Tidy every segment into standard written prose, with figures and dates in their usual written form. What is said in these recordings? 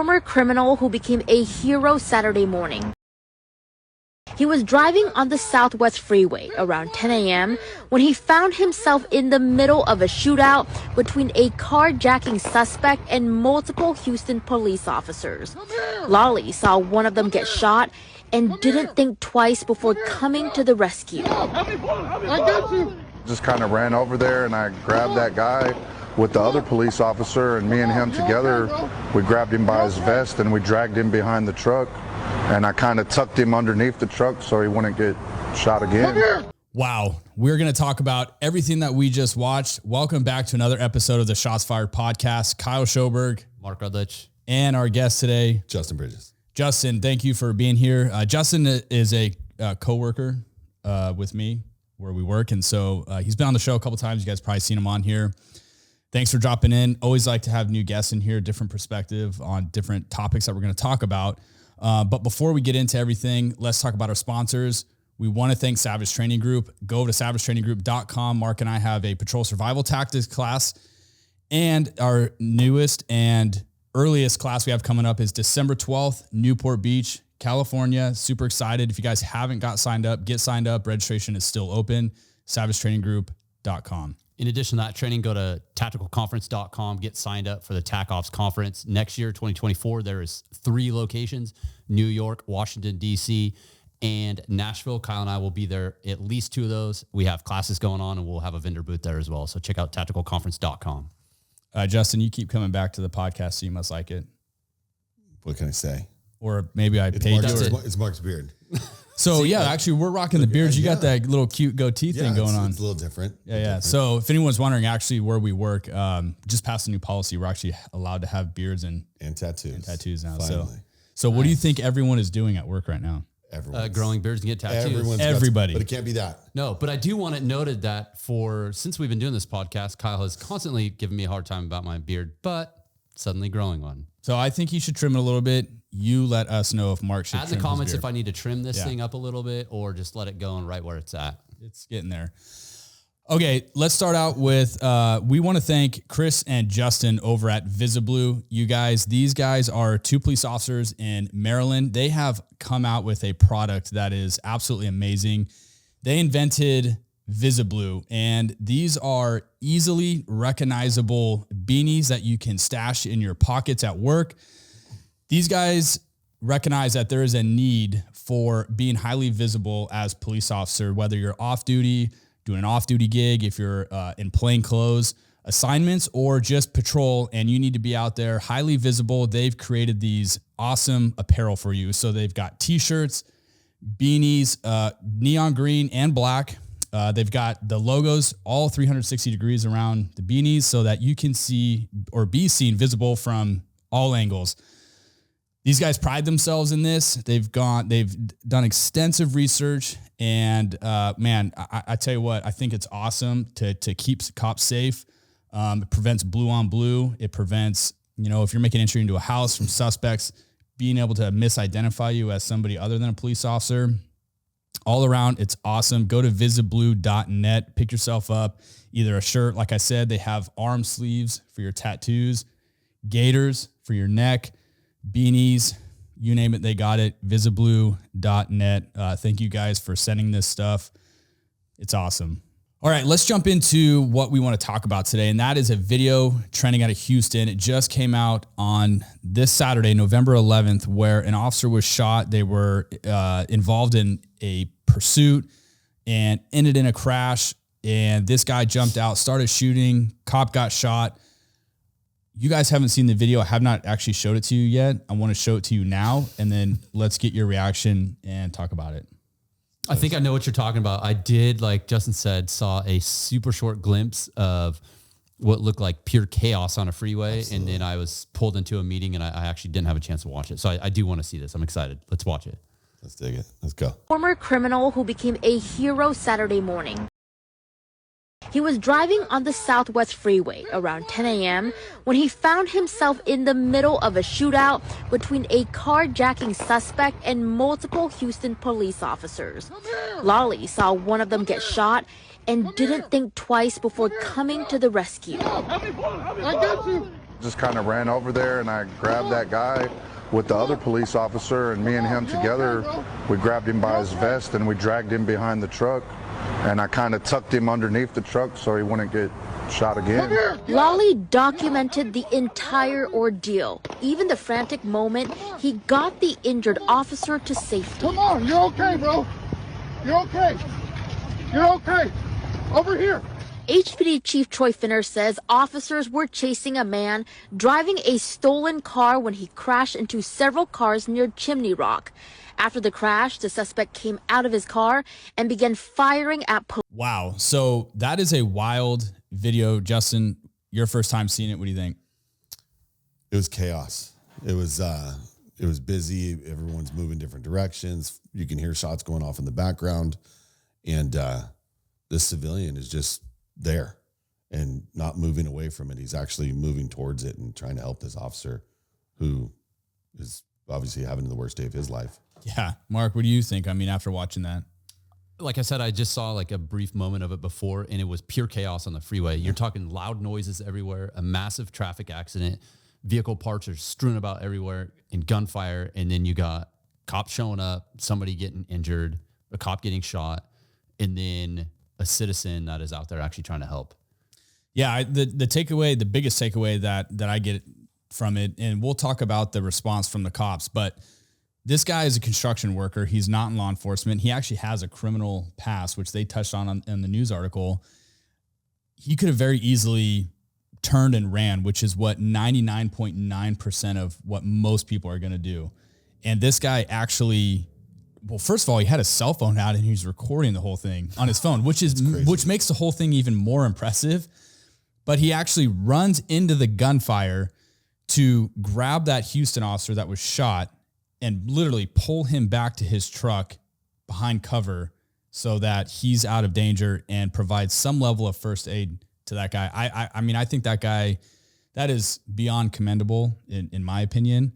former criminal who became a hero Saturday morning. He was driving on the Southwest Freeway around 10 a.m. when he found himself in the middle of a shootout between a carjacking suspect and multiple Houston police officers. Lolly saw one of them get shot and didn't think twice before coming to the rescue. Just kind of ran over there and I grabbed that guy with the other police officer, and me and him together, we grabbed him by his vest and we dragged him behind the truck, and I kind of tucked him underneath the truck so he wouldn't get shot again. Wow. We're going to talk about everything that we just watched. Welcome back to another episode of the Shots Fired podcast. Kyle Schoberg, Mark Rudlich, and our guest today, Justin Bridges. Justin, thank you for being here. Justin is a coworker with me where we work. And so he's been on the show a couple times. You guys probably seen him on here. Thanks for dropping in. Always like to have new guests in here, different perspective on different topics that we're going to talk about. But before we get into everything, let's talk about our sponsors. We want to thank Savage Training Group. Go over to savagetraininggroup.com. Mark and I have a patrol survival tactics class, and our newest and earliest class we have coming up is December 12th, Newport Beach, California. Super excited. If you guys haven't got signed up, get signed up. Registration is still open. savagetraininggroup.com. In addition to that training, go to tacticalconference.com, get signed up for the TAC Ops Conference. Next year, 2024, there is 3 locations, New York, Washington, D.C., and Nashville. Kyle and I will be there at least 2 of those. We have classes going on, and we'll have a vendor booth there as well. So check out tacticalconference.com. Justin, you keep coming back to the podcast, so you must like it. What can I say? Or maybe I paid you. It's Mark's beard. So yeah, actually we're rocking the beards. You got that little cute goatee thing going on. It's a little different. Yeah. So if anyone's wondering actually where we work, just passed a new policy. We're actually allowed to have beards and tattoos now. Finally. So what do you think everyone is doing at work right now? Growing beards and get tattoos. Everybody. But it can't be that. No, but I do want it noted that since we've been doing this podcast, Kyle has constantly given me a hard time about my beard, but suddenly growing one. So I think you should trim it a little bit. You let us know if Mark should add the comments if I need to trim this thing up a little bit or just let it go and right where it's at. It's getting there. Okay, let's start out with, we want to thank Chris and Justin over at VisiBlue. You guys, these guys are 2 police officers in Maryland. They have come out with a product that is absolutely amazing. They invented VisiBlue, and these are easily recognizable beanies that you can stash in your pockets at work. These guys recognize that there is a need for being highly visible as police officer, whether you're off duty, doing an off-duty gig, if you're in plain clothes assignments, or just patrol and you need to be out there highly visible. They've created these awesome apparel for you. So they've got t-shirts, beanies, neon green and black. They've got the logos all 360 degrees around the beanies so that you can see or be seen visible from all angles. These guys pride themselves in this. They've done extensive research, and man, I tell you what, I think it's awesome to keep cops safe. It prevents blue on blue. It prevents, if you're making entry into a house from suspects, being able to misidentify you as somebody other than a police officer. All around, it's awesome. Go to visiblue.net, pick yourself up, either a shirt. Like I said, they have arm sleeves for your tattoos, gaiters for your neck, beanies, you name it, they got it. Visiblue.net. Thank you guys for sending this stuff. It's awesome. All right, let's jump into what we want to talk about today, and that is a video trending out of Houston. It just came out on this Saturday, November 11th, where an officer was shot. They were involved in a pursuit and ended in a crash, and this guy jumped out, started shooting, cop got shot. You guys haven't seen the video. I have not actually showed it to you yet. I want to show it to you now, and then let's get your reaction and talk about it. I think I know what you're talking about. I did, like Justin said, saw a super short glimpse of what looked like pure chaos on a freeway. Absolutely. And then I was pulled into a meeting and I actually didn't have a chance to watch it. So I do want to see this. I'm excited. Let's watch it. Let's dig it. Let's go. Former criminal who became a hero Saturday morning. He was driving on the Southwest Freeway around 10 a.m. when he found himself in the middle of a shootout between a carjacking suspect and multiple Houston police officers. Lolly saw one of them get shot and didn't think twice before coming to the rescue. just kind of ran over there and I grabbed that guy with the other police officer, and me and him together, we grabbed him by his vest and we dragged him behind the truck, and I kind of tucked him underneath the truck so he wouldn't get shot again. Lolly documented the entire ordeal, even the frantic moment he got the injured officer to safety. Come on, you're okay, bro. You're okay. You're okay. Over here. HPD Chief Troy Finner says officers were chasing a man driving a stolen car when he crashed into several cars near Chimney Rock. After the crash, the suspect came out of his car and began firing at police. Wow. So that is a wild video. Justin, your first time seeing it. What do you think? It was chaos. It was busy. Everyone's moving different directions. You can hear shots going off in the background. And this civilian is just there and not moving away from it. He's actually moving towards it and trying to help this officer who is obviously having the worst day of his life. Yeah. Mark, what do you think? I mean, after watching that. Like I said, I just saw like a brief moment of it before, and it was pure chaos on the freeway. You're talking loud noises everywhere, a massive traffic accident, vehicle parts are strewn about everywhere, and gunfire. And then you got cops showing up, somebody getting injured, a cop getting shot, and then a citizen that is out there actually trying to help. Yeah. The takeaway, the biggest takeaway that I get from it, and we'll talk about the response from the cops, but this guy is a construction worker. He's not in law enforcement. He actually has a criminal past, which they touched on in the news article. He could have very easily turned and ran, which is what 99.9% of what most people are going to do. And this guy actually, well, first of all, he had a cell phone out and he was recording the whole thing on his phone, which makes the whole thing even more impressive. But he actually runs into the gunfire to grab that Houston officer that was shot and literally pull him back to his truck behind cover so that he's out of danger and provide some level of first aid to that guy. I mean, I think that guy, that is beyond commendable in my opinion.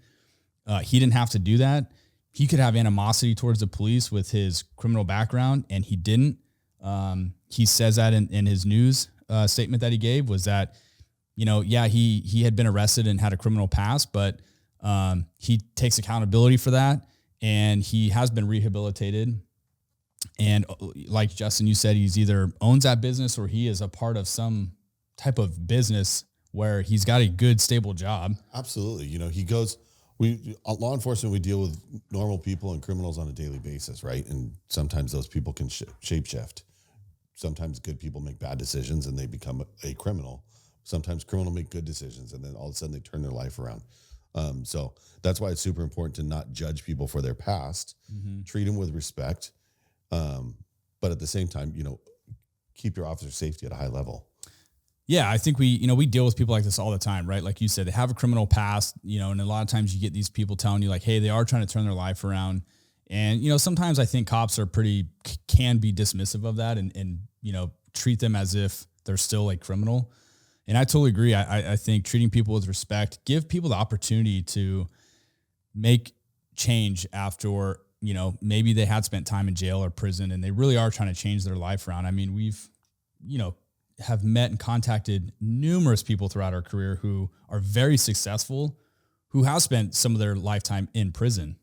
He didn't have to do that. He could have animosity towards the police with his criminal background, and he didn't. He says that in his news statement that he gave was that, he had been arrested and had a criminal past, but he takes accountability for that, and he has been rehabilitated. And like Justin, you said, he's either owns that business or he is a part of some type of business where he's got a good, stable job. Absolutely. Law enforcement, we deal with normal people and criminals on a daily basis, right? And sometimes those people can shapeshift. Sometimes good people make bad decisions and they become a criminal. Sometimes criminals make good decisions and then all of a sudden they turn their life around. So that's why it's super important to not judge people for their past, treat them with respect. But at the same time, keep your officer safety at a high level. Yeah, I think we deal with people like this all the time, right? Like you said, they have a criminal past, and a lot of times you get these people telling you like, hey, they are trying to turn their life around. And, sometimes I think cops are can be dismissive of that and treat them as if they're still a criminal. And I totally agree. I think treating people with respect, give people the opportunity to make change after, maybe they had spent time in jail or prison and they really are trying to change their life around. I mean, we've, have met and contacted numerous people throughout our career who are very successful, who have spent some of their lifetime in prison.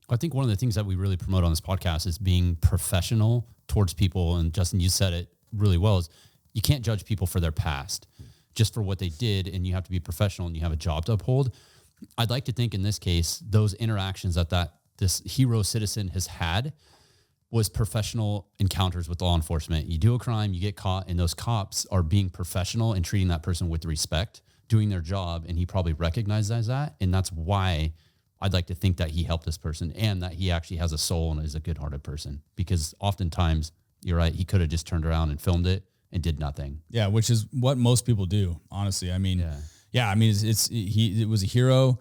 I think one of the things that we really promote on this podcast is being professional towards people. And Justin, you said it really well, is you can't judge people for their past, just for what they did, and you have to be professional and you have a job to uphold. I'd like to think in this case, those interactions that this hero citizen has had was professional encounters with law enforcement. You do a crime, you get caught, and those cops are being professional and treating that person with respect, doing their job, and he probably recognizes that. And that's why I'd like to think that he helped this person and that he actually has a soul and is a good-hearted person, because oftentimes, you're right, he could have just turned around and filmed it and did nothing. Yeah, which is what most people do, honestly. I mean, it was a hero.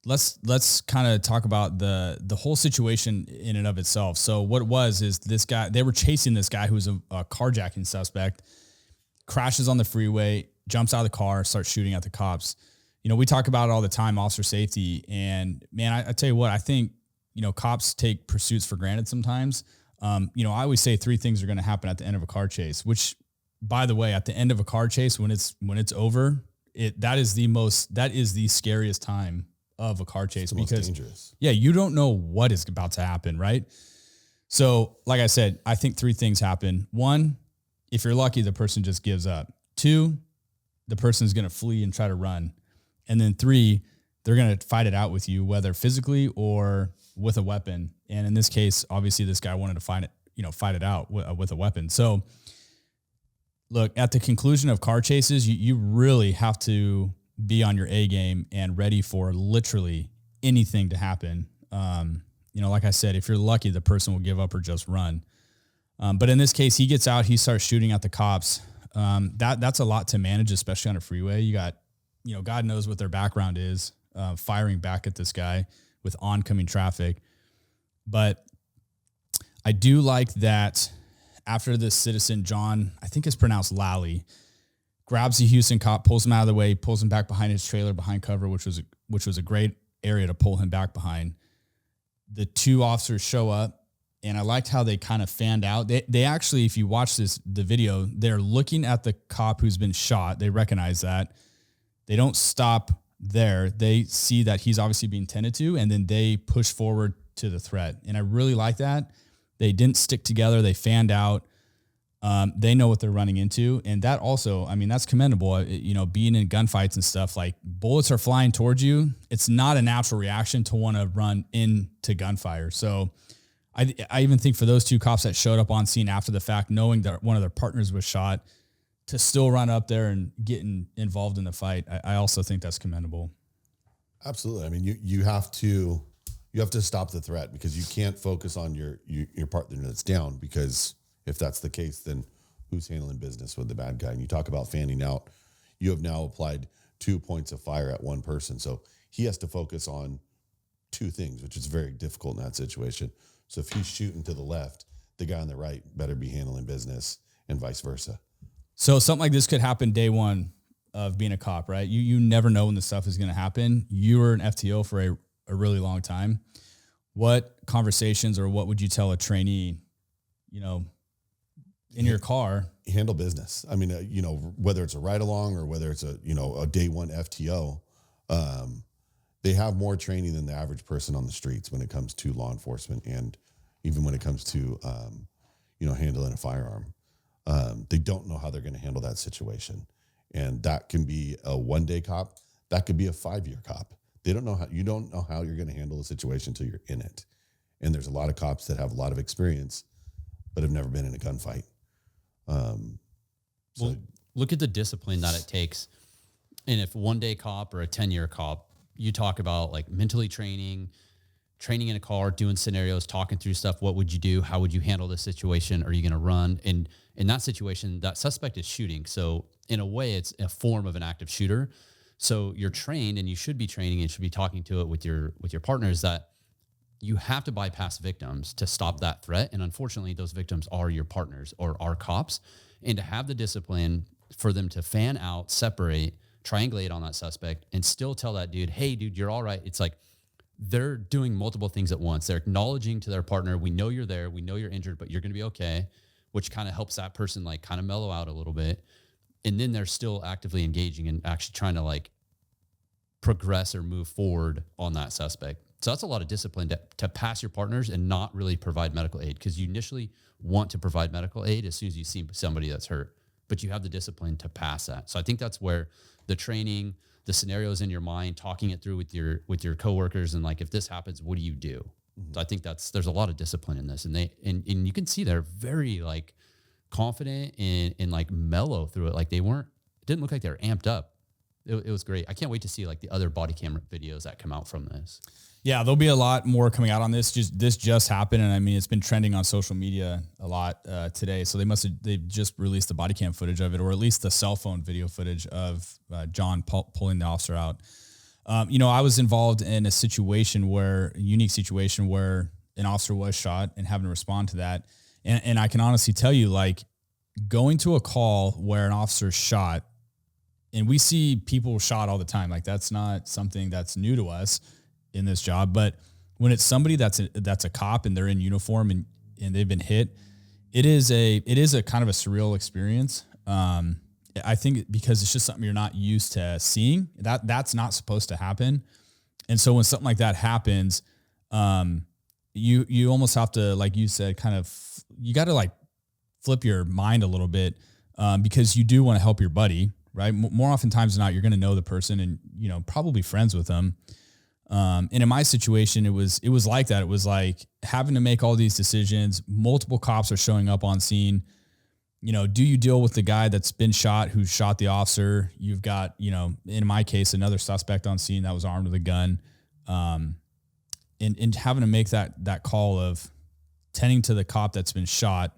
Let's kind of talk about the whole situation in and of itself. So what it was is this guy, they were chasing this guy who was a carjacking suspect, crashes on the freeway, jumps out of the car, starts shooting at the cops. We talk about it all the time, officer safety. And man, I tell you what, I think, cops take pursuits for granted sometimes. I always say three things are going to happen at the end of a car chase, which, by the way, at the end of a car chase, when it's over, that is the scariest time of a car chase It's the most because dangerous. yeah, you don't know what is about to happen, right? So, like I said, I think 3 things happen. 1, if you're lucky, the person just gives up. 2, the person's going to flee and try to run. And then 3, they're going to fight it out with you, whether physically or with a weapon. And in this case, obviously this guy wanted to fight it out with a weapon. So look, at the conclusion of car chases, you really have to be on your A game and ready for literally anything to happen. Like I said, if you're lucky, the person will give up or just run. But in this case, he gets out, he starts shooting at the cops. That's a lot to manage, especially on a freeway. You got, God knows what their background is, firing back at this guy with oncoming traffic. But I do like that after this citizen, John, I think it's pronounced Lally, grabs the Houston cop, pulls him out of the way, pulls him back behind his trailer, behind cover, which was a great area to pull him back behind. The 2 officers show up, and I liked how they kind of fanned out. They actually, if you watch the video, they're looking at the cop who's been shot. They recognize that. They don't stop there. They see that he's obviously being tended to, and then they push forward to the threat. And I really like that. They didn't stick together. They fanned out. They know what they're running into. And that also, that's commendable. Being in gunfights and stuff, like bullets are flying towards you. It's not a natural reaction to want to run into gunfire. So I even think for those 2 cops that showed up on scene after the fact, knowing that one of their partners was shot, to still run up there and get involved in the fight, I also think that's commendable. Absolutely. You have to stop the threat, because you can't focus on your partner that's down, because if that's the case, then who's handling business with the bad guy? And you talk about fanning out. You have now applied 2 points of fire at one person. So he has to focus on 2 things, which is very difficult in that situation. So if he's shooting to the left, the guy on the right better be handling business, and vice versa. So something like this could happen day 1 of being a cop, right? You never know when this stuff is going to happen. You were an FTO for a really long time. What conversations or what would you tell a trainee, in your car? Handle business. Whether it's a ride along or whether it's a day 1 FTO, they have more training than the average person on the streets when it comes to law enforcement, and even when it comes to, handling a firearm. They don't know how they're going to handle that situation. And that can be a 1-day cop. That could be a 5-year cop. You don't know how you're going to handle the situation until you're in it. And there's a lot of cops that have a lot of experience, but have never been in a gunfight. Well, look at the discipline that it takes. And if 1-day cop or a 10-year cop, you talk about like mentally training in a car, doing scenarios, talking through stuff. What would you do? How would you handle this situation? Are you going to run? And in that situation, that suspect is shooting. So in a way, it's a form of an active shooter. So you're trained, and you should be training and should be talking to it with your partners, that you have to bypass victims to stop that threat. And unfortunately, those victims are your partners or are cops. And to have the discipline for them to fan out, separate, triangulate on that suspect, and still tell that dude, hey, dude, you're all right. It's like they're doing multiple things at once. They're acknowledging to their partner, we know you're there. We know you're injured, but you're going to be okay, which kind of helps that person like kind of mellow out a little bit. And then they're still actively engaging and actually trying to like progress or move forward on that suspect. So that's a lot of discipline to pass your partners and not really provide medical aid, because you initially want to provide medical aid as soon as you see somebody that's hurt, but you have the discipline to pass that. So I think that's where the training, the scenarios in your mind, talking it through with your coworkers, and like, if this happens, what do you do? Mm-hmm. So I think there's a lot of discipline in this, and you can see they're very like confident and like mellow through it. Like it didn't look like they were amped up. It was great. I can't wait to see like the other body camera videos that come out from this. Yeah, there'll be a lot more coming out on this. This just happened, and I mean, it's been trending on social media a lot today. So they've just released the body cam footage of it, or at least the cell phone video footage of John pulling the officer out. I was involved in a unique situation where an officer was shot and having to respond to that. And I can honestly tell you, like, going to a call where an officer's shot, and we see people shot all the time. Like, that's not something that's new to us in this job. But when it's somebody that's a cop and they're in uniform and they've been hit, it is a kind of a surreal experience. I think because it's just something you're not used to seeing, that's not supposed to happen. And so when something like that happens, you almost have to, like you said, you got to like flip your mind a little bit, because you do want to help your buddy, right? More oftentimes than not, you're going to know the person and, probably friends with them. And in my situation, it was like that. It was like having to make all these decisions. Multiple cops are showing up on scene. Do you deal with the guy that's been shot, who shot the officer? You've got, in my case, another suspect on scene that was armed with a gun. And having to make that call of tending to the cop that's been shot,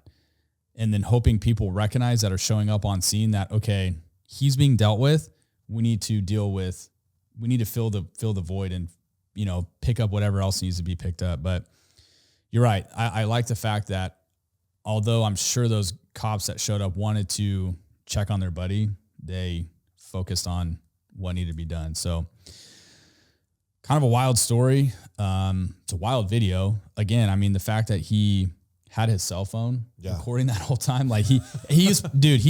and then hoping people recognize that are showing up on scene that, okay, he's being dealt with. We need to fill the void and, pick up whatever else needs to be picked up. But you're right. I like the fact that although I'm sure those cops that showed up wanted to check on their buddy, they focused on what needed to be done. So kind of a wild story. It's a wild video. Again, I mean, the fact that he had his cell phone recording that whole time, like he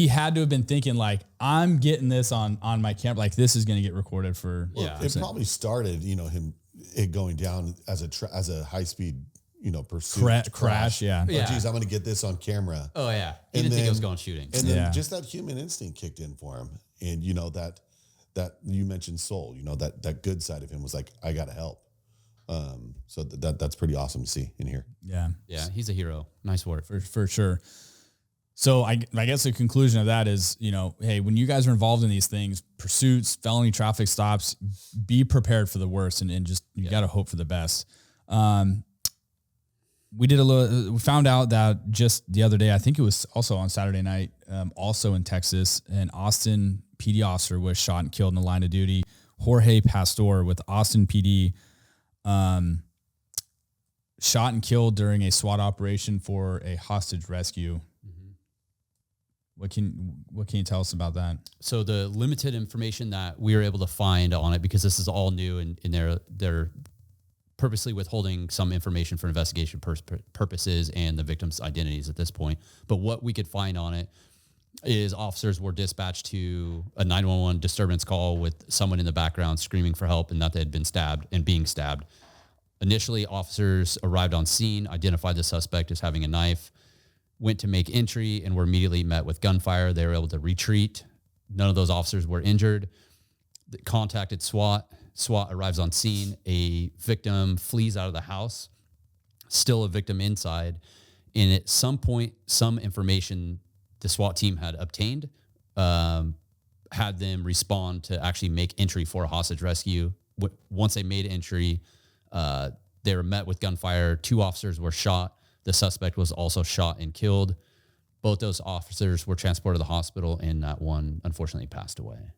had to have been thinking like, I'm getting this on my camera. Like this is going to get recorded for. It probably started, it going down as a high speed, pursuit crash. Yeah. Oh, geez, I'm going to get this on camera. Oh yeah. He didn't think it was going shooting. And then just that human instinct kicked in for him. And that you mentioned soul, that good side of him was like, I got to help. So that's pretty awesome to see and hear. Yeah. Yeah. He's a hero. Nice work. For sure. So I guess the conclusion of that is, hey, when you guys are involved in these things, pursuits, felony traffic stops, be prepared for the worst and just, you got to hope for the best. We found out that just the other day, I think it was also on Saturday night, also in Texas, an Austin PD officer was shot and killed in the line of duty. Jorge Pastor with Austin PD, shot and killed during a SWAT operation for a hostage rescue. What can you tell us about that? So the limited information that we were able to find on it, because this is all new and they're purposely withholding some information for investigation purposes and the victims' identities at this point. But what we could find on it is officers were dispatched to a 911 disturbance call with someone in the background screaming for help and that they had been stabbed and being stabbed. Initially, officers arrived on scene, identified the suspect as having a knife, went to make entry, and were immediately met with gunfire. They were able to retreat. None of those officers were injured. They contacted SWAT. SWAT arrives on scene. A victim flees out of the house, still a victim inside. And at some point, some information the SWAT team had obtained had them respond to actually make entry for a hostage rescue. Once they made entry, they were met with gunfire. 2 officers were shot. The suspect was also shot and killed. Both those officers were transported to the hospital, and that one unfortunately passed away.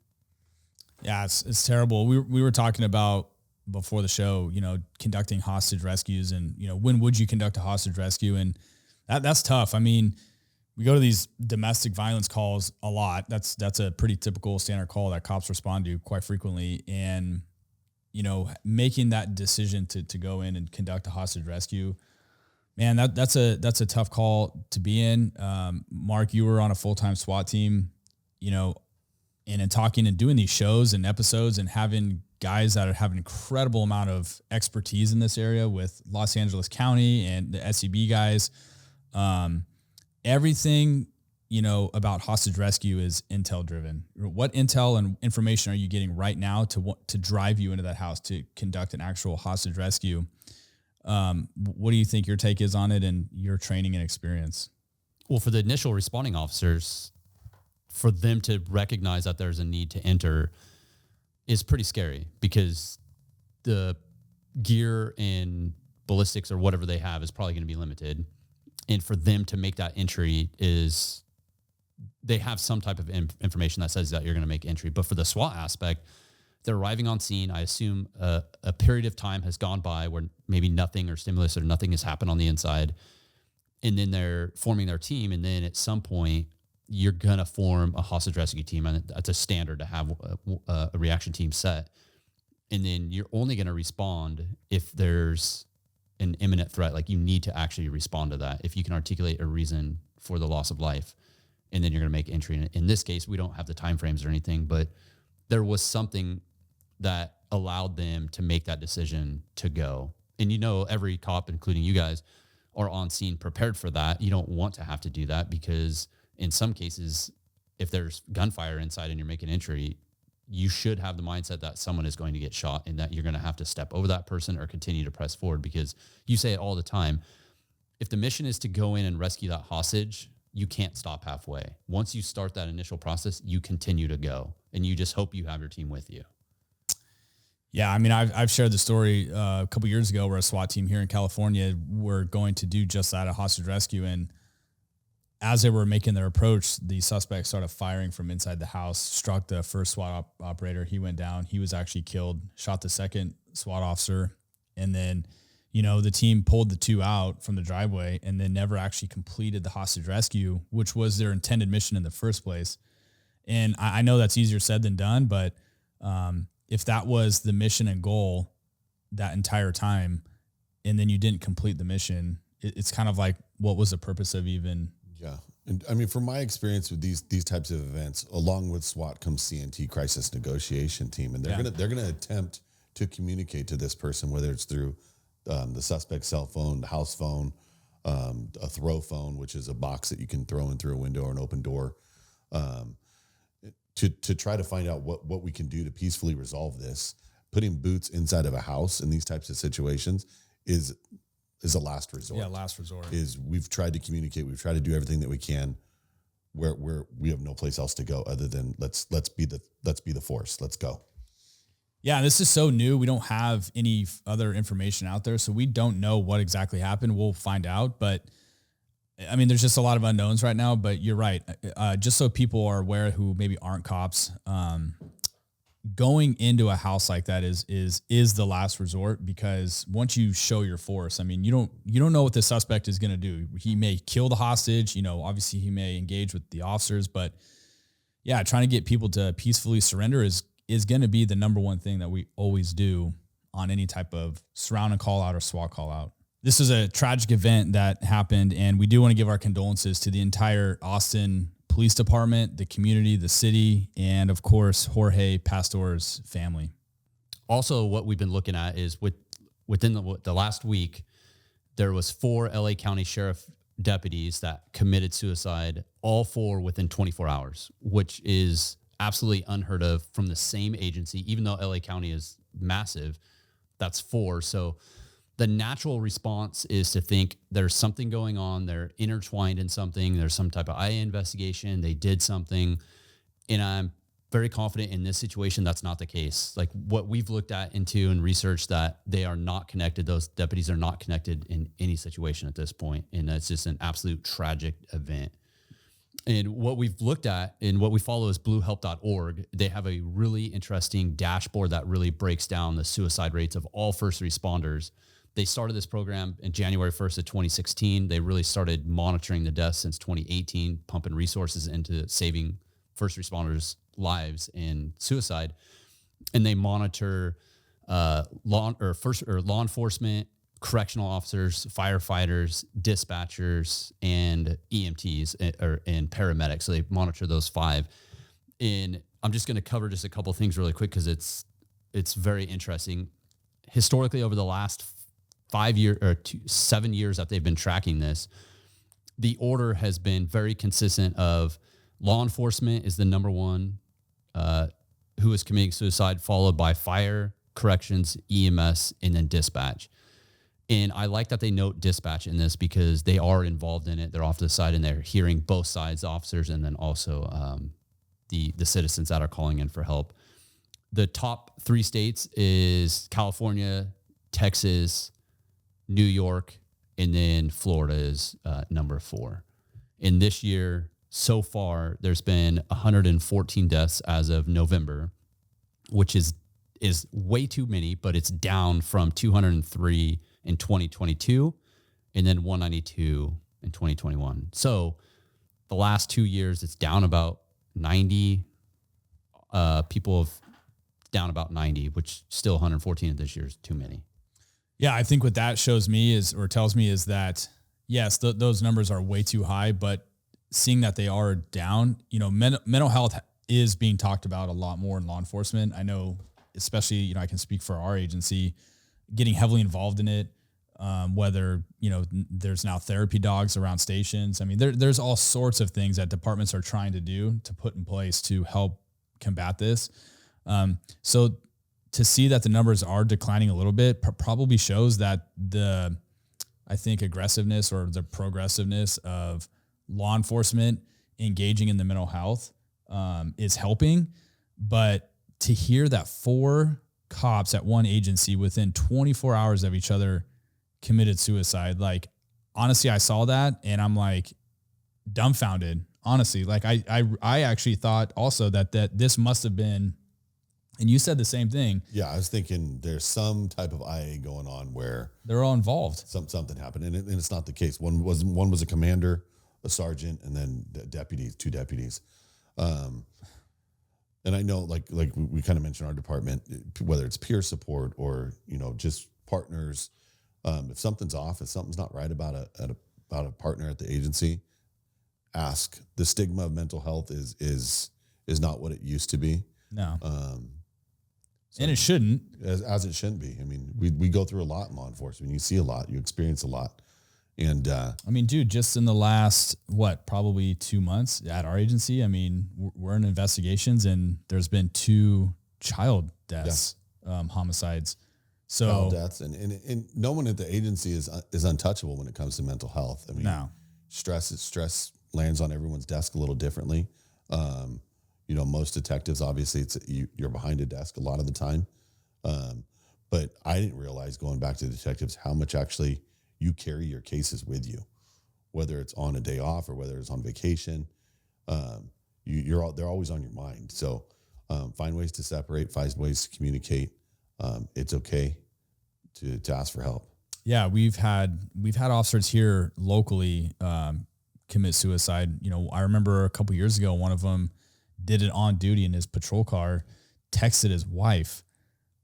Yeah, it's terrible. We were talking about before the show, conducting hostage rescues and, when would you conduct a hostage rescue? And that's tough. I mean, we go to these domestic violence calls a lot. That's a pretty typical standard call that cops respond to quite frequently. And, making that decision to go in and conduct a hostage rescue, man, that's a tough call to be in. Mark, you were on a full-time SWAT team, and in talking and doing these shows and episodes and having guys that have an incredible amount of expertise in this area with Los Angeles County and the SEB guys. Everything, about hostage rescue is intel driven. What intel and information are you getting right now to drive you into that house to conduct an actual hostage rescue? What do you think your take is on it and your training and experience? Well, for the initial responding officers, for them to recognize that there's a need to enter is pretty scary, because the gear and ballistics or whatever they have is probably going to be limited. And for them to make that entry they have some type of information that says that you're going to make entry. But for the SWAT aspect, they're arriving on scene. I assume a period of time has gone by where maybe nothing or stimulus or nothing has happened on the inside. And then they're forming their team. And then at some point, you're going to form a hostage rescue team. And that's a standard to have a reaction team set. And then you're only going to respond if there's an imminent threat. Like, you need to actually respond to that if you can articulate a reason for the loss of life. and then you're going to make entry. In this case, we don't have the timeframes or anything, but there was something that allowed them to make that decision to go. And every cop, including you guys, are on scene prepared for that. You don't want to have to do that because in some cases, if there's gunfire inside and you're making entry, you should have the mindset that someone is going to get shot and that you're going to have to step over that person or continue to press forward, because you say it all the time. If the mission is to go in and rescue that hostage, you can't stop halfway. Once you start that initial process, you continue to go, and you just hope you have your team with you. Yeah, I mean, I've shared the story a couple years ago where a SWAT team here in California were going to do just that, a hostage rescue. And as they were making their approach, the suspect started firing from inside the house, struck the first SWAT operator. He went down. He was actually killed, shot the second SWAT officer. And then, the team pulled the two out from the driveway and then never actually completed the hostage rescue, which was their intended mission in the first place. And I know that's easier said than done, but if that was the mission and goal that entire time, and then you didn't complete the mission, it's kind of like, what was the purpose of even? Yeah. And I mean, from my experience with these types of events, along with SWAT comes CNT, Crisis Negotiation Team. And they're gonna attempt to communicate to this person, whether it's through the suspect's cell phone, the house phone, a throw phone, which is a box that you can throw in through a window or an open door, to try to find out what we can do to peacefully resolve this. Putting boots inside of a house in these types of situations is a last resort. Yeah, last resort. We've tried to communicate, we've tried to do everything that we can where we have no place else to go other than let's be the force. Let's go. Yeah, this is so new. We don't have any other information out there, so we don't know what exactly happened. We'll find out, but I mean, there's just a lot of unknowns right now, but you're right. Just so people are aware who maybe aren't cops, going into a house like that is the last resort, because once you show your force, I mean, you don't know what the suspect is going to do. He may kill the hostage, obviously he may engage with the officers, but yeah, trying to get people to peacefully surrender is going to be the number one thing that we always do on any type of surround and call out or SWAT call out. This is a tragic event that happened, and we do want to give our condolences to the entire Austin Police Department, the community, the city, and of course, Jorge Pastor's family. Also, what we've been looking at is within the last week, there was 4 LA County Sheriff deputies that committed suicide, all 4 within 24 hours, which is absolutely unheard of from the same agency. Even though LA County is massive, that's 4. So the natural response is to think there's something going on. They're intertwined in something. There's some type of IA investigation. They did something. And I'm very confident in this situation, that's not the case. Like what we've looked at into and researched, that they are not connected. Those deputies are not connected in any situation at this point. And that's just an absolute tragic event. And what we've looked at and what we follow is bluehelp.org. They have a really interesting dashboard that really breaks down the suicide rates of all first responders. They started this program in January 1st of 2016. They really started monitoring the deaths since 2018, pumping resources into saving first responders' lives in suicide. And they monitor law enforcement, correctional officers, firefighters, dispatchers, and EMTs and paramedics. So they monitor those 5. And I'm just going to cover just a couple things really quick because it's very interesting. Historically, over the last 7 years that they've been tracking this, the order has been very consistent of law enforcement is the number one who is committing suicide, followed by fire, corrections, EMS, and then dispatch. And I like that they note dispatch in this because they are involved in it. They're off to the side and they're hearing both sides, the officers, and then also the citizens that are calling in for help. The top 3 states is California, Texas, New York, and then Florida is number 4. In this year, so far, there's been 114 deaths as of November, which is way too many, but it's down from 203 in 2022 and then 192 in 2021. So the last 2 years, it's down about 90. People have down about 90, which still 114 this year is too many. Yeah, I think what that shows me tells me is that, yes, those numbers are way too high, but seeing that they are down, mental health is being talked about a lot more in law enforcement. I know, especially, I can speak for our agency, getting heavily involved in it. Whether, there's now therapy dogs around stations. I mean, there's all sorts of things that departments are trying to do to put in place to help combat this. So to see that the numbers are declining a little bit probably shows that I think aggressiveness or the progressiveness of law enforcement engaging in the mental health is helping. But to hear that 4 cops at one agency within 24 hours of each other committed suicide, like, honestly, I saw that and I'm like dumbfounded. Honestly, like I actually thought also that this must have been, and you said the same thing. Yeah, I was thinking there's some type of IA going on where they're all involved. Something happened, and it's not the case. One was a commander, a sergeant, and then deputies, 2 deputies. And I know, like we kind of mentioned our department, whether it's peer support or just partners. If something's off, if something's not right about a partner at the agency, ask. The stigma of mental health is not what it used to be. No. So and it shouldn't. As it shouldn't be. I mean, we go through a lot in law enforcement. You see a lot, you experience a lot. And I mean, dude, just in the last, probably 2 months at our agency, I mean, we're in investigations and there's been 2 child deaths, homicides. So child deaths, and no one at the agency is untouchable when it comes to mental health. I mean, no. Stress lands on everyone's desk a little differently. Most detectives, obviously, you're behind a desk a lot of the time. But I didn't realize, going back to detectives, how much actually you carry your cases with you, whether it's on a day off or whether it's on vacation. They're always on your mind. So find ways to separate, find ways to communicate. It's okay to ask for help. Yeah, we've had officers here locally commit suicide. I remember a couple years ago, one of them did it on duty in his patrol car, texted his wife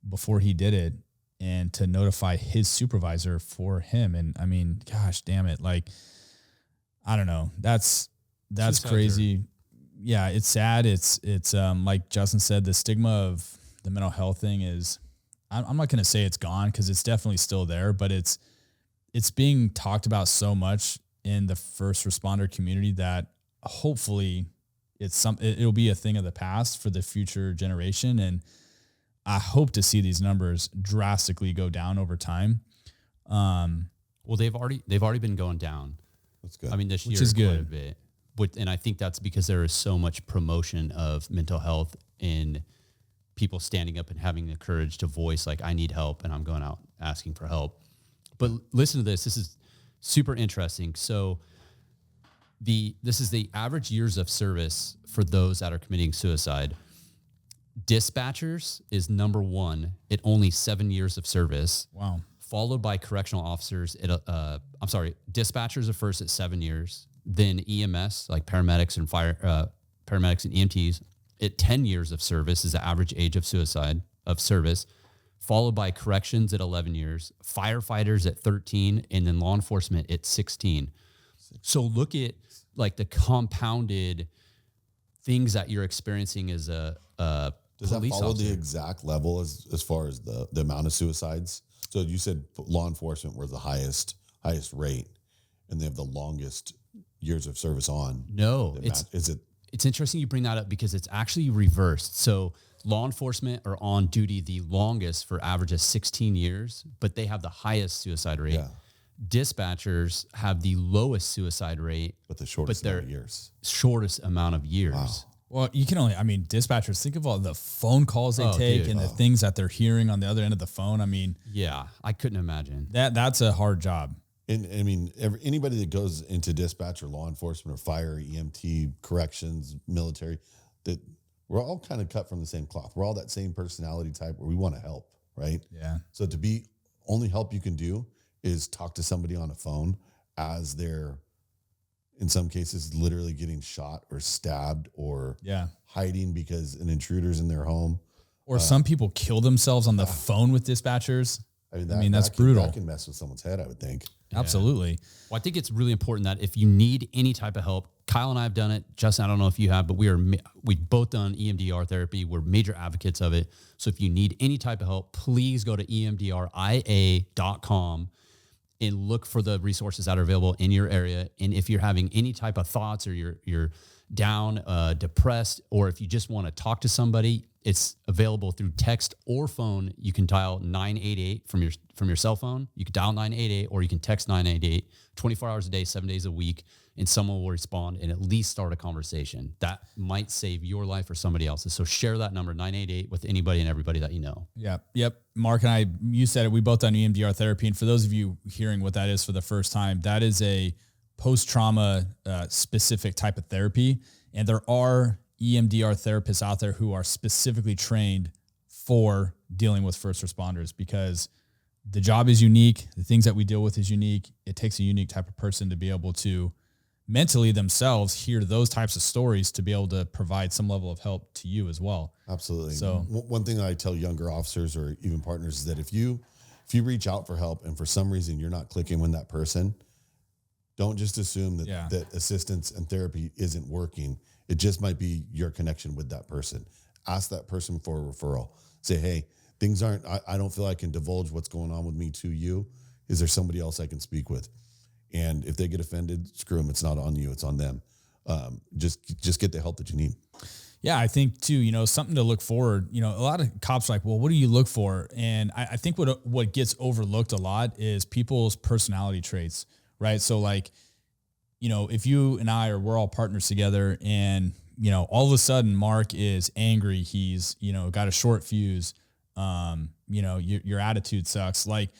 before he did it, and to notify his supervisor for him. And I mean, gosh, damn it! Like, I don't know. That's crazy. Yeah, it's sad. It's like Justin said, the stigma of the mental health thing is. I'm not going to say it's gone, because it's definitely still there, but it's being talked about so much in the first responder community that hopefully it'll be a thing of the past for the future generation. And I hope to see these numbers drastically go down over time. Well, they've already been going down. That's good. I mean, this year is good. Quite a bit. And I think that's because there is so much promotion of mental health in people standing up and having the courage to voice, like, I need help, and I'm going out asking for help. But listen to this. This is super interesting. So this is the average years of service for those that are committing suicide. Dispatchers is number 1 at only 7 years of service. Wow. Followed by correctional officers dispatchers are first at 7 years. Then EMS, like paramedics and paramedics and EMTs, at 10 years of service is the average age of service, followed by corrections at 11 years, firefighters at 13, and then law enforcement at 16. So look at, like, the compounded things that you're experiencing as a Does that police follow officer. the exact level as far as the amount of suicides? So you said law enforcement was the highest rate, and they have the longest years of service on. No, It's interesting you bring that up, because it's actually reversed. So law enforcement are on duty the longest for average of 16 years, but they have the highest suicide rate. Yeah. Dispatchers have the lowest suicide rate, But the shortest amount of years. Shortest amount of years. Wow. Well, dispatchers, think of all the phone calls they take and the things that they're hearing on the other end of the phone. I mean, Yeah, I couldn't imagine. that's a hard job. And I mean, anybody that goes into dispatch or law enforcement or fire, EMT, corrections, military, that we're all kind of cut from the same cloth. We're all that same personality type where we want to help, right? Yeah. So only help you can do is talk to somebody on a phone as they're, in some cases, literally getting shot or stabbed or hiding because an intruder's in their home. Or some people kill themselves on the phone with dispatchers. I mean, that's brutal. That can mess with someone's head, I would think. Absolutely. Well, I think it's really important that if you need any type of help, Kyle and I have done it. Justin, I don't know if you have, but we've both done EMDR therapy. We're major advocates of it. So if you need any type of help, please go to emdria.com and look for the resources that are available in your area. And if you're having any type of thoughts or you're down, depressed, or if you just want to talk to somebody, it's available through text or phone. You can dial 988 from your cell phone. You can dial 988 or you can text 988 24 hours a day, 7 days a week, and someone will respond and at least start a conversation. That might save your life or somebody else's. So share that number, 988, with anybody and everybody that you know. Yep. Mark and I, you said it, we both done EMDR therapy. And for those of you hearing what that is for the first time, that is a post-trauma specific type of therapy. And there are EMDR therapists out there who are specifically trained for dealing with first responders, because the job is unique. The things that we deal with is unique. It takes a unique type of person to be able to mentally themselves hear those types of stories to be able to provide some level of help to you as well. Absolutely. So one thing I tell younger officers or even partners is that if you reach out for help and for some reason you're not clicking with that person, don't just assume that assistance and therapy isn't working. It just might be your connection with that person. Ask that person for a referral. Say, hey, things aren't, I don't feel I can divulge what's going on with me to you. Is there somebody else I can speak with? And if they get offended, screw them. It's not on you. It's on them. Just get the help that you need. Yeah, I think too, something to look forward. A lot of cops are like, well, what do you look for? And I think what gets overlooked a lot is people's personality traits, right? So like, if you and we're all partners together and, all of a sudden Mark is angry. He's, got a short fuse. Your attitude sucks. Like,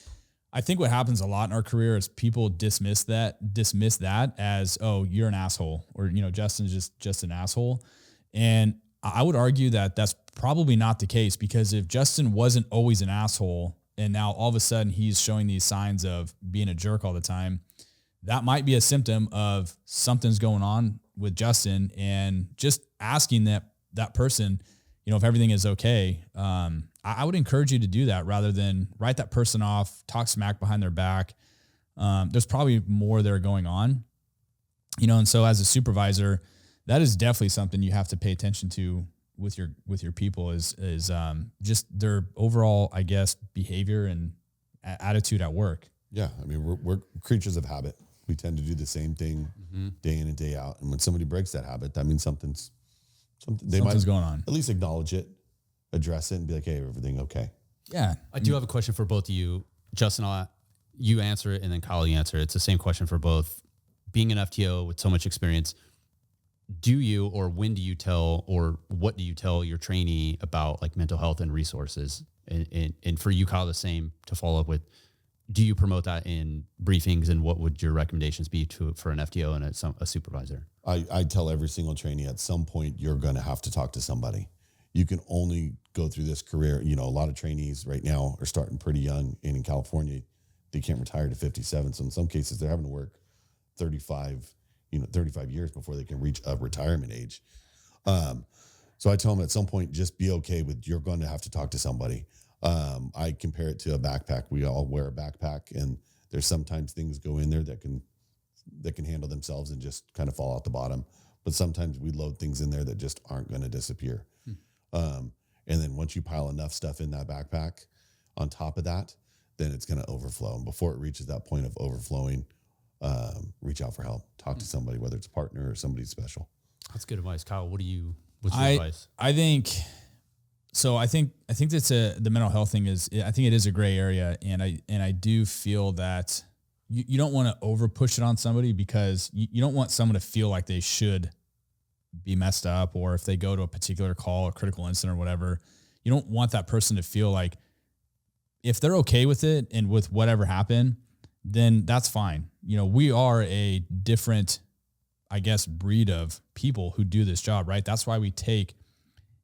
I think what happens a lot in our career is people dismiss that as, oh, you're an asshole, or, Justin's just an asshole. And I would argue that that's probably not the case, because if Justin wasn't always an asshole and now all of a sudden he's showing these signs of being a jerk all the time, that might be a symptom of something's going on with Justin. And just asking that person, if everything is okay, I would encourage you to do that rather than write that person off, talk smack behind their back. There's probably more there going on, and so as a supervisor, that is definitely something you have to pay attention to with your people is just their overall, I guess, behavior and attitude at work. Yeah. I mean, we're creatures of habit. We tend to do the same thing day in and day out. And when somebody breaks that habit, that means something's going on. At least acknowledge it, address it, and be like, hey, everything okay? Yeah. I do have a question for both of you. Justin, you answer it, and then Kyle, you answer it. It's the same question for both. Being an FTO with so much experience, do you, or when do you tell, or what do you tell your trainee about like mental health and resources? And for you, Kyle, the same to follow up with, do you promote that in briefings, and what would your recommendations be for an FTO and a supervisor? I tell every single trainee at some point, you're going to have to talk to somebody. You can only go through this career. A lot of trainees right now are starting pretty young, and in California, they can't retire to 57. So in some cases, they're having to work 35 years before they can reach a retirement age. So I tell them at some point, just be okay with, you're going to have to talk to somebody. I compare it to a backpack. We all wear a backpack, and there's sometimes things go in there that can handle themselves and just kind of fall out the bottom. But sometimes we load things in there that just aren't going to disappear. And then once you pile enough stuff in that backpack on top of that, then it's going to overflow. And before it reaches that point of overflowing, reach out for help. Talk to somebody, whether it's a partner or somebody special. That's good advice. Kyle, what's your advice? I think that's the mental health thing I think it is a gray area. And I do feel that you don't want to over push it on somebody, because you don't want someone to feel like they should be messed up, or if they go to a particular call or critical incident or whatever, you don't want that person to feel like, if they're okay with it and with whatever happened, then that's fine. We are a different, I guess, breed of people who do this job, right? That's why we take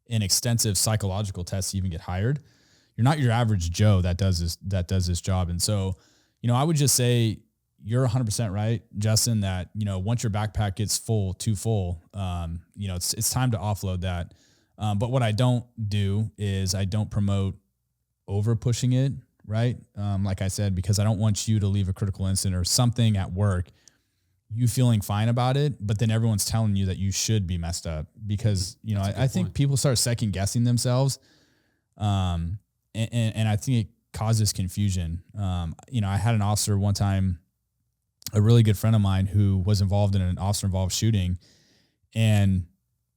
an extensive psychological test to even get hired. You're not your average Joe that does this job. And so, I would just say, you're 100% right, Justin, that, once your backpack gets too full, it's time to offload that. But what I don't do is I don't promote over pushing it, right? Like I said, because I don't want you to leave a critical incident or something at work. you feeling fine about it, but then everyone's telling you that you should be messed up because, you know, I think people start second guessing themselves. And I think it causes confusion. You know, I had an officer one time, a really good friend of mine who was involved in an officer involved shooting, and,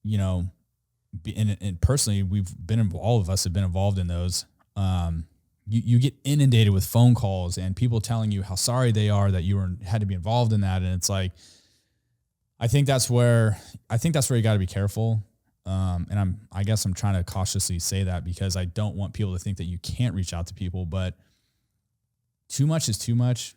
you know, and personally, all of us have been involved in those. You get inundated with phone calls and people telling you how sorry they are that you had to be involved in that. And it's like, I think that's where you got to be careful. And I guess I'm trying to cautiously say that because I don't want people to think that you can't reach out to people, but too much is too much.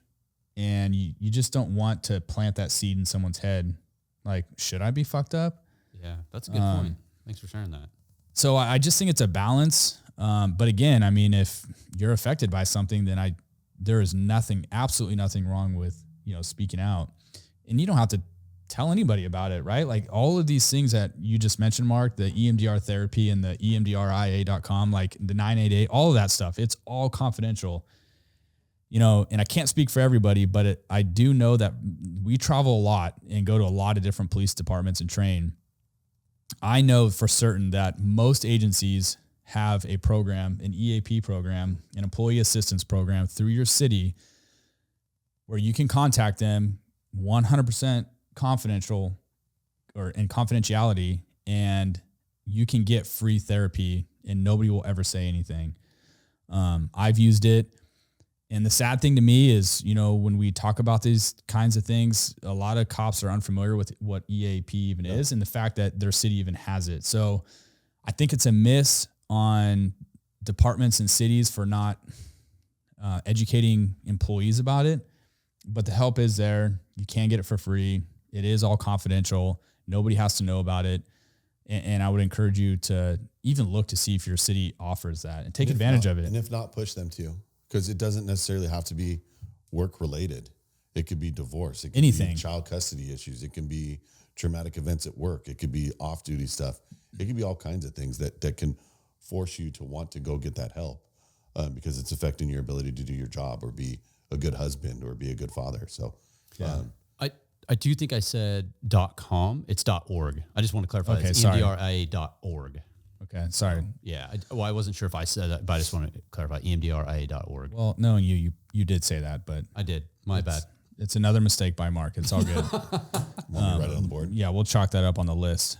And you just don't want to plant that seed in someone's head. Like, should I be fucked up? Yeah, that's a good point. Thanks for sharing that. So I just think it's a balance. But again, I mean, if you're affected by something, then there is absolutely nothing wrong with, you know, speaking out, and you don't have to tell anybody about it, right? Like all of these things that you just mentioned, Mark, the EMDR therapy and the EMDRIA.com, like the 988, all of that stuff, it's all confidential, you know, and I can't speak for everybody, but I do know that we travel a lot and go to a lot of different police departments and train. I know for certain that most agencies have a program, an EAP program, an employee assistance program through your city where you can contact them 100% confidential or in confidentiality, and you can get free therapy and nobody will ever say anything. I've used it. And the sad thing to me is, you know, when we talk about these kinds of things, a lot of cops are unfamiliar with what EAP even is and the fact that their city even has it. So I think it's a miss on departments and cities for not educating employees about it, but the help is there. You can get it for free. It is all confidential. Nobody has to know about it. And I would encourage you to even look to see if your city offers that and take advantage of it. And if not, push them to, because it doesn't necessarily have to be work related. It could be divorce. It could Anything. be child custody issues. It can be traumatic events at work. It could be off duty stuff. It could be all kinds of things that can force you to want to go get that help because it's affecting your ability to do your job or be a good husband or be a good father. So, I do think I said .com. It's .org. I just want to clarify. Okay, it's sorry. EMDRIA.org. Okay, sorry. Yeah. I wasn't sure if I said that, but I just want to clarify. EMDRIA.org. Well, knowing you did say that, but I did. My bad. It's another mistake by Mark. It's all good. Want me write it on the board? Yeah, we'll chalk that up on the list.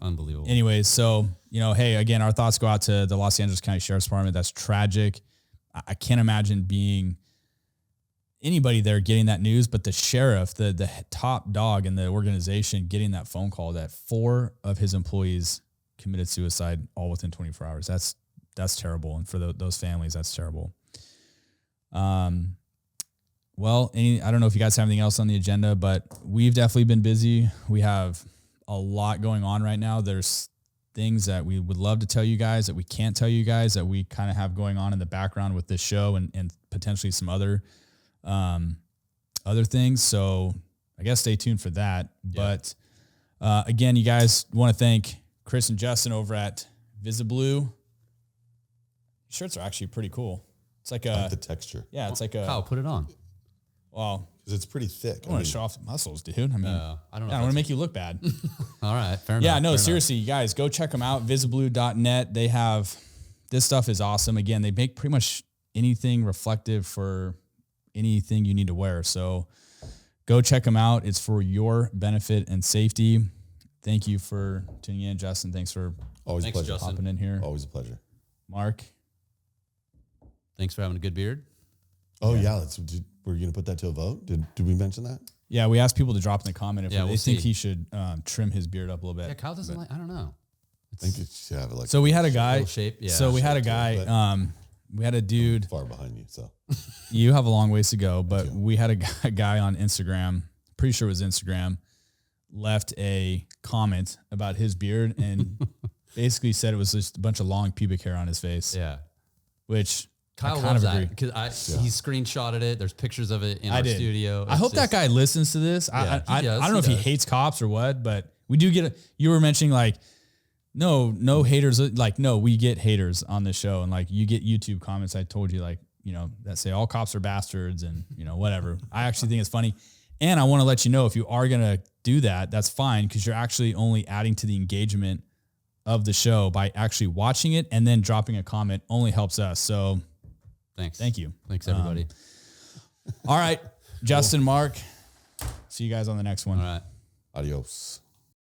Unbelievable. Anyways, so, you know, hey, again, our thoughts go out to the Los Angeles County Sheriff's Department. That's tragic. I can't imagine being anybody there getting that news, but the sheriff, the top dog in the organization, getting that phone call that 4 of his employees committed suicide all within 24 hours. That's terrible. And for those families, that's terrible. Well, I don't know if you guys have anything else on the agenda, but we've definitely been busy. We have a lot going on right now. There's things that we would love to tell you guys that we can't tell you guys that we kind of have going on in the background with this show and potentially some other things. So I guess stay tuned for that. Yeah. But again, you guys want to thank Chris and Justin over at Visiblue. Shirts are actually pretty cool. It's like I like the texture. Yeah, it's like a. Kyle, put it on. Well, because it's pretty thick. I want to show off the muscles, dude. I mean, I don't know. I don't want to make you look bad. All right, fair enough. Yeah, no, fair seriously, you guys go check them out. Visiblue.net. They have this stuff is awesome. Again, they make pretty much anything reflective for anything you need to wear. So go check them out. It's for your benefit and safety. Thank you for tuning in, Justin. Thanks for always a pleasure. Justin. Popping in here. Always a pleasure. Mark. Thanks for having a good beard. Oh yeah, we're gonna put that to a vote. Did we mention that? Yeah, we asked people to drop in the comment if they think see. he should trim his beard up a little bit. Yeah, Kyle doesn't I don't know. I think it should have it like. So we had a guy. Little shape. Yeah. So we had a guy. We had a dude. Far behind you, so You have a long ways to go, but we had a guy on Instagram. Pretty sure it was Instagram. Left a comment about his beard and basically said it was just a bunch of long pubic hair on his face. Yeah. Which Kyle I kind loves of agree. that because he screenshotted it. There's pictures of it in our studio. I hope that guy listens to this. Yeah, I he does, don't know if he hates cops or what, but we do get you were mentioning like, no haters. Like, no, we get haters on this show. And like you get YouTube comments. I told you like, that say all cops are bastards and whatever. I actually think it's funny. And I want to let you know, if you are going to do that, that's fine, because you're actually only adding to the engagement of the show by actually watching it, and then dropping a comment only helps us. So Thanks. thank you. Thanks, everybody. All right, Justin, Mark, see you guys on the next one. All right. Adios.